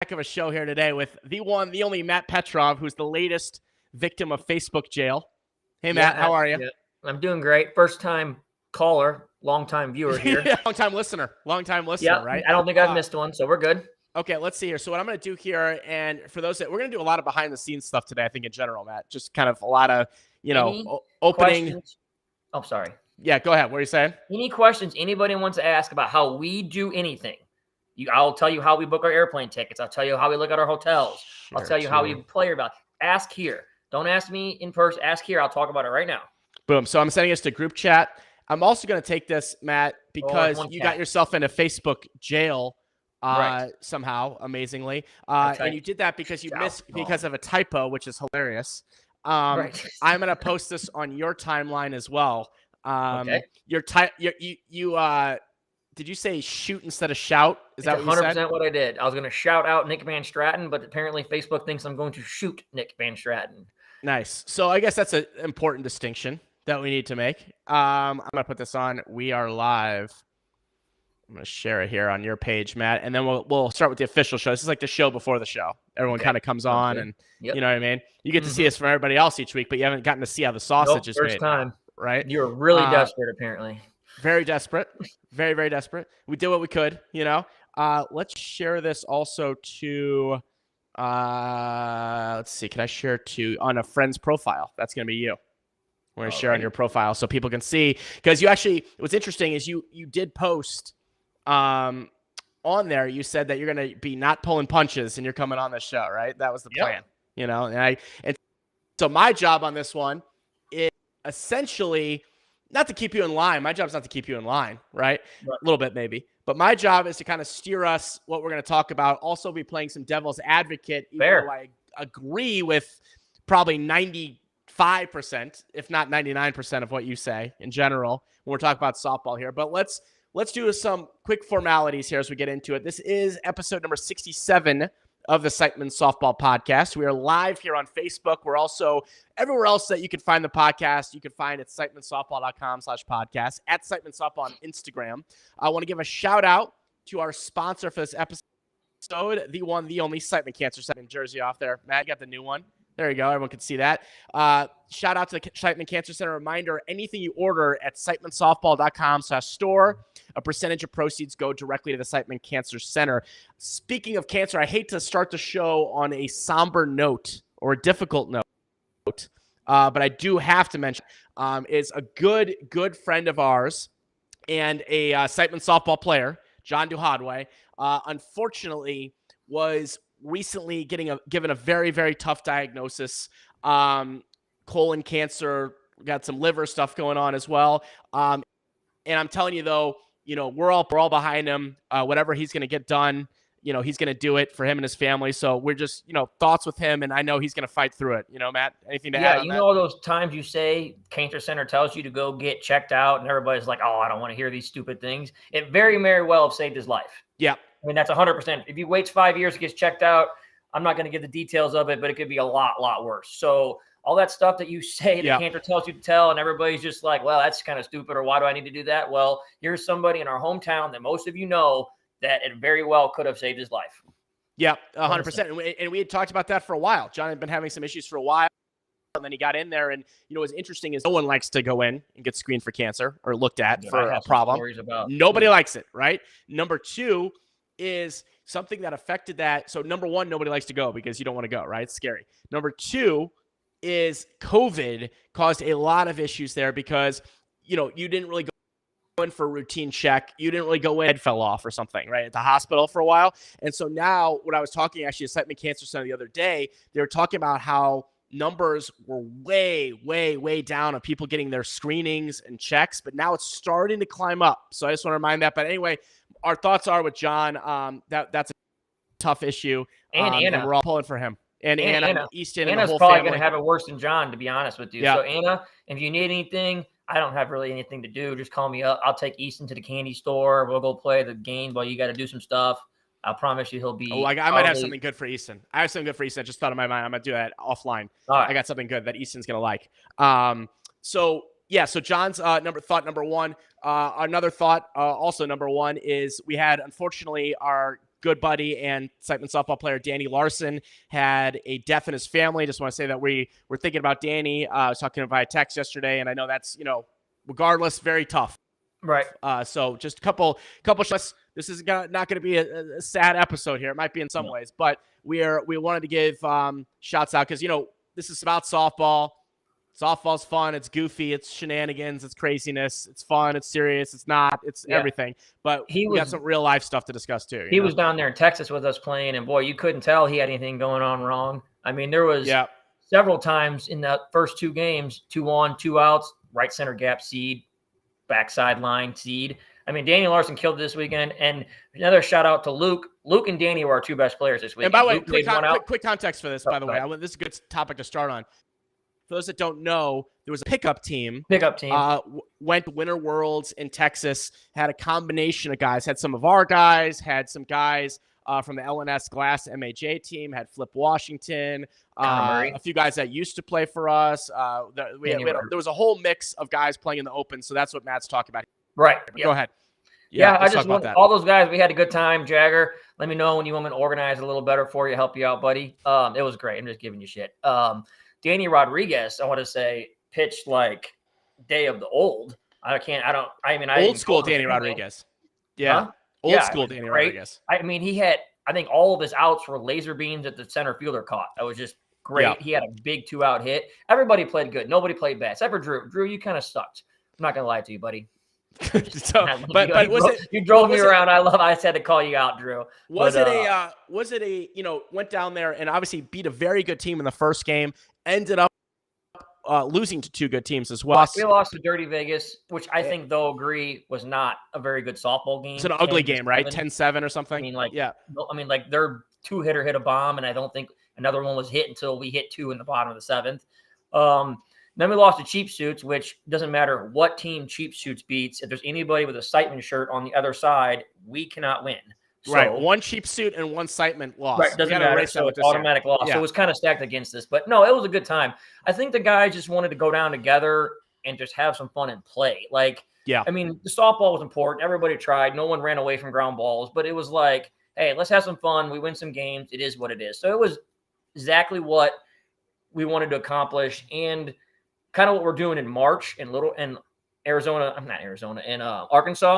Of a show here today with the one, the only Matt Petrov, who's the latest victim of Facebook jail. Hey, Matt, how are you? Yeah, I'm doing great. First time caller, long time viewer here. Yeah, long time listener, right? I don't think I've missed one, so we're good. Okay, let's see here. So what I'm going to do here, and for those that we're going to do a lot of behind the scenes stuff today, I think in general, Matt, just kind of a lot of, opening. Questions? Oh, sorry. Yeah, go ahead. What are you saying? Any questions anybody wants to ask about how we do anything? I'll tell you how we book our airplane tickets. I'll tell you how we look at our hotels. I'll tell you how we play about. Ask here. Don't ask me in person. Ask here. I'll talk about it right now. Boom. So I'm sending this to group chat. I'm also going to take this, Matt, because you got yourself into Facebook jail somehow, amazingly. And you did that because you missed because of a typo, which is hilarious. I'm going to post this on your timeline as well. Okay. Did you say shoot instead of shout? Is that what you said? 100% what I did. I was going to shout out Nick Van Stratton, but apparently Facebook thinks I'm going to shoot Nick Van Stratton. Nice. So I guess that's an important distinction that we need to make. I'm going to put this on. We are live. I'm going to share it here on your page, Matt, and then we'll start with the official show. This is like the show before the show. Everyone kind of comes on, and you know what I mean? You get to see us from everybody else each week, but you haven't gotten to see how the sausage is made. First time. Right? You were really desperate, apparently. Very desperate. Very, very desperate. We did what we could, Let's share this also to, let's see. Can I share on a friend's profile? That's going to be you. We're going to share on your profile so people can see. Because what's interesting is you did post on there. You said that you're going to be not pulling punches and you're coming on the show, right? That was the plan, And so my job on this one is essentially not to keep you in line. My job's not to keep you in line, right? A little bit maybe. But my job is to kind of steer us what we're going to talk about. Also be playing some devil's advocate. Even though I agree with probably 95%, if not 99% of what you say in general when we're talking about softball here. But let's do some quick formalities here as we get into it. This is episode number 67 of the Siteman Softball podcast. We are live here on Facebook. We're also everywhere else that you can find the podcast. You can find it at sitemansoftball.com/podcast, at Siteman Softball on Instagram. I want to give a shout out to our sponsor for this episode, the one, the only Siteman Cancer Center in Jersey off there. Matt, you got the new one. There you go. Everyone can see that. Shout out to the Siteman Cancer Center. Reminder, anything you order at sitemansoftball.com/store, a percentage of proceeds go directly to the Siteman Cancer Center. Speaking of cancer, I hate to start the show on a somber note or a difficult note, but I do have to mention is a good friend of ours and a Siteman softball player, John Duhadway, unfortunately was recently given a very, very tough diagnosis, colon cancer, got some liver stuff going on as well. And I'm telling you though, we're all behind him. Whatever he's going to get done, he's going to do it for him and his family. So we're just, thoughts with him, and I know he's going to fight through it. Matt, anything to add on that? All those times you say Cancer Center tells you to go get checked out, and everybody's like, oh, I don't want to hear these stupid things. It very well have saved his life. Yeah. I mean, that's 100%. If he waits 5 years, gets checked out, I'm not going to give the details of it, but it could be a lot worse. So all that stuff that you say that Cantor tells you to tell, and everybody's just like, well, that's kind of stupid, or why do I need to do that? Well, here's somebody in our hometown that most of you know that it very well could have saved his life. Yeah, 100%. And we had talked about that for a while. John had been having some issues for a while, and then he got in there. And, what's interesting is no one likes to go in and get screened for cancer or looked at for a problem. Nobody likes it, right? Number two is something that affected that. So number one, nobody likes to go because you don't want to go, right? It's scary. Number two is COVID caused a lot of issues there because, you didn't really go in for a routine check. You didn't really go in, head fell off or something, right? At the hospital for a while. And so now when I was talking actually at Siteman Cancer Center the other day, they were talking about how numbers were way down of people getting their screenings and checks, but now it's starting to climb up. So I just want to remind that. But anyway, our thoughts are with John. That's a tough issue. And Anna. And we're all pulling for him. And Anna, Easton, and Anna's the whole probably family. going to have it worse than John, to be honest with you. Yeah. So Anna, if you need anything, I don't have really anything to do. Just call me up. I'll take Easton to the candy store. We'll go play the game while you got to do some stuff. I promise you he'll be. Oh, I might have something good for Easton. I have something good for Easton. I just thought in my mind I'm going to do that offline. All right. I got something good that Easton's going to like. So John's number one. Another thought, also number one, is we had, unfortunately, our good buddy and Siteman softball player Danny Larson had a death in his family. Just want to say that we were thinking about Danny. I was talking via text yesterday, and I know that's, regardless, very tough. Right. So just a couple shots. This is not going to be a sad episode here. It might be in some ways, but we wanted to give shots out because, this is about softball. Softball's fun. It's goofy. It's shenanigans. It's craziness. It's fun. It's serious. It's not. It's everything. But we got some real life stuff to discuss too. He was down there in Texas with us playing, and boy, you couldn't tell he had anything going on wrong. I mean, there was several times in the first 2 games, 2 on, 2 outs, right center gap seed, backside line seed. I mean, Danny Larson killed it this weekend. And another shout out to Luke. Luke and Danny were our 2 best players this weekend. And by the way, quick context for this, by the way. This is a good topic to start on. For those that don't know, there was a pickup team. Went to Winter Worlds in Texas, had a combination of guys. Had some of our guys, had some guys from the LNS Glass MAJ team, had Flip Washington, a few guys that used to play for us. There was a whole mix of guys playing in the Open, so that's what Matt's talking about. Right. Go ahead. Yeah, I just want all those guys. We had a good time. Jagger, let me know when you want me to organize a little better for you, help you out, buddy. It was great. I'm just giving you shit. Danny Rodriguez, I want to say, pitched like day of the old. Old school Danny Rodriguez. Yeah. Huh? Old school Danny Rodriguez. I mean, I think all of his outs were laser beams that the center fielder caught. That was just great. Yeah. He had a big 2-out hit. Everybody played good. Nobody played bad. Except for Drew. Drew, you kind of sucked. I'm not going to lie to you, buddy. You drove me around. I just had to call you out, Drew. Went down there and obviously beat a very good team in the first game, ended up losing to 2 good teams as well. We lost to Dirty Vegas, which I think they'll agree was not a very good softball game. It's an ugly game, right? 10-7 or something. Their 2-hitter hit a bomb, and I don't think another one was hit until we hit 2 in the bottom of the 7th. Then we lost to Cheap Suits, which doesn't matter what team Cheap Suits beats. If there's anybody with a Siteman shirt on the other side, we cannot win. So, right, 1 Cheap Suit and 1 Siteman loss. Right, doesn't matter. So it's automatic loss. Yeah. So it was kind of stacked against us. But no, it was a good time. I think the guys just wanted to go down together and just have some fun and play. I mean, the softball was important. Everybody tried. No one ran away from ground balls. But it was like, hey, let's have some fun. We win some games. It is what it is. So it was exactly what we wanted to accomplish. And kind of what we're doing in March in Arkansas.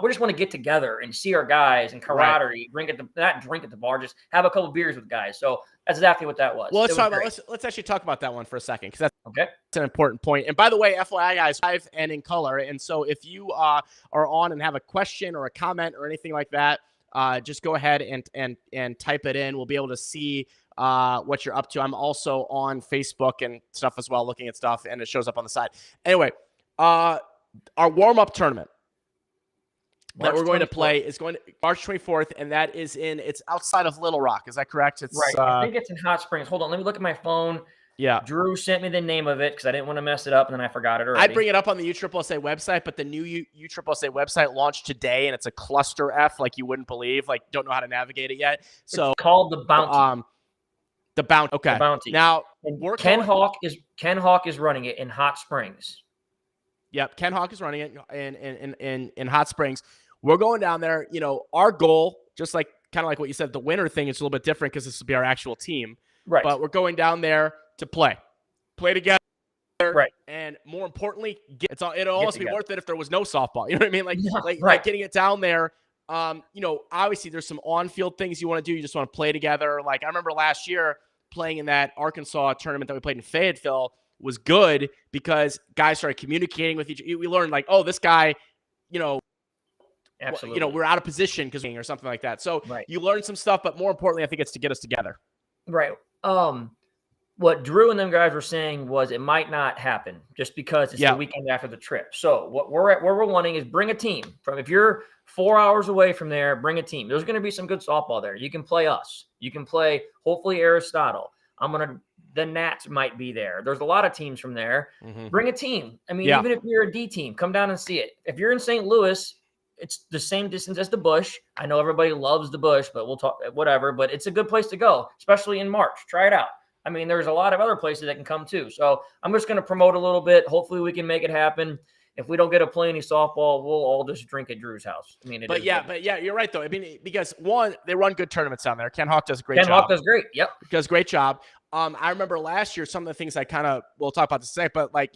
We just want to get together and see our guys and camaraderie. Right. Not drink at the bar, just have a couple beers with guys. So that's exactly what that was. Well, let's actually talk about that one for a second because that's an important point. And by the way, FYI, guys, live and in color. And so if you are on and have a question or a comment or anything like that, just go ahead and type it in. We'll be able to see what you're up to. I'm also on Facebook and stuff as well, looking at stuff, and it shows up on the side. Anyway, our warm-up tournament that we're going to play is going to March 24th, and that is it's outside of Little Rock. Is that correct? It's right. I think it's in Hot Springs. Hold on, let me look at my phone. Yeah. Drew sent me the name of it because I didn't want to mess it up, and then I forgot it already. I'd bring it up on the USSSA website, but the new USSSA website launched today, and it's a cluster F like you wouldn't believe. Don't know how to navigate it yet. So it's called the Bounty. The Bounty. Okay. The Bounty. Now, Ken Hawk is running it in Hot Springs. Yep, Ken Hawk is running it in Hot Springs. We're going down there. Our goal, just kind of like what you said, the winter thing is a little bit different because this will be our actual team. Right. But we're going down there to play together. Right. And more importantly, it'll almost be worth it if there was no softball. You know what I mean? Like getting it down there. Obviously there's some on-field things you want to do. You just want to play together. I remember last year playing in that Arkansas tournament that we played in Fayetteville was good because guys started communicating with each other. We learned this guy, absolutely. We're out of position or something like that. So you learn some stuff, but more importantly, I think it's to get us together. Right. What Drew and them guys were saying was it might not happen just because it's the weekend after the trip. So where we're wanting is bring a team if you're 4 hours away from there, bring a team. There's going to be some good softball there. You can play us. You can play hopefully Aristotle. The Nats might be there. There's a lot of teams from there. Mm-hmm. Bring a team. I mean, even if you're a D team, come down and see it. If you're in St. Louis, it's the same distance as the Bush. I know everybody loves the Bush, but we'll talk whatever. But it's a good place to go, especially in March. Try it out. I mean, there's a lot of other places that can come too. So I'm just going to promote a little bit. Hopefully we can make it happen. if we don't get to play any softball, we'll all just drink at Drew's house. I mean, but yeah, you're right though. I mean, because one, they run good tournaments down there. Ken Hawk does a great job. Ken Hawk does great. Yep, does a great job. I remember last year some of the things we'll talk about this in a second, but like,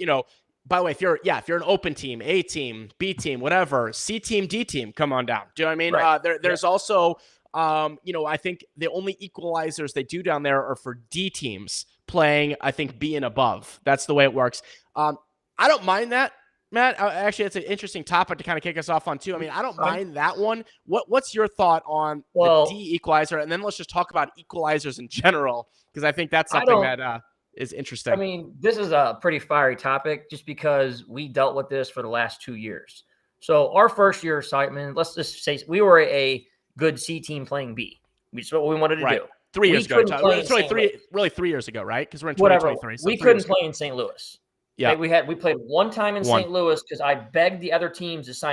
by the way, if you're an open team, A team, B team, whatever, C team, D team, come on down. Do you know what I mean? Right. There's also, I think the only equalizers they do down there are for D teams playing, I think, B and above. That's the way it works. I don't mind that, Matt. Actually, it's an interesting topic to kind of kick us off on too. I mean, I don't mind that one. What's your thought on the D equalizer? And then let's just talk about equalizers in general, because I think that's something that is interesting. I mean, this is a pretty fiery topic just because we dealt with this for the last 2 years. So our first year, Siteman, let's just say we were a good C team playing B. That's what we wanted to do. 3 years ago. It's really 3 years ago, right? Because we're in 2023. So we couldn't play in St. Louis. Yeah, we played one time in St. Louis because I begged the other teams to sign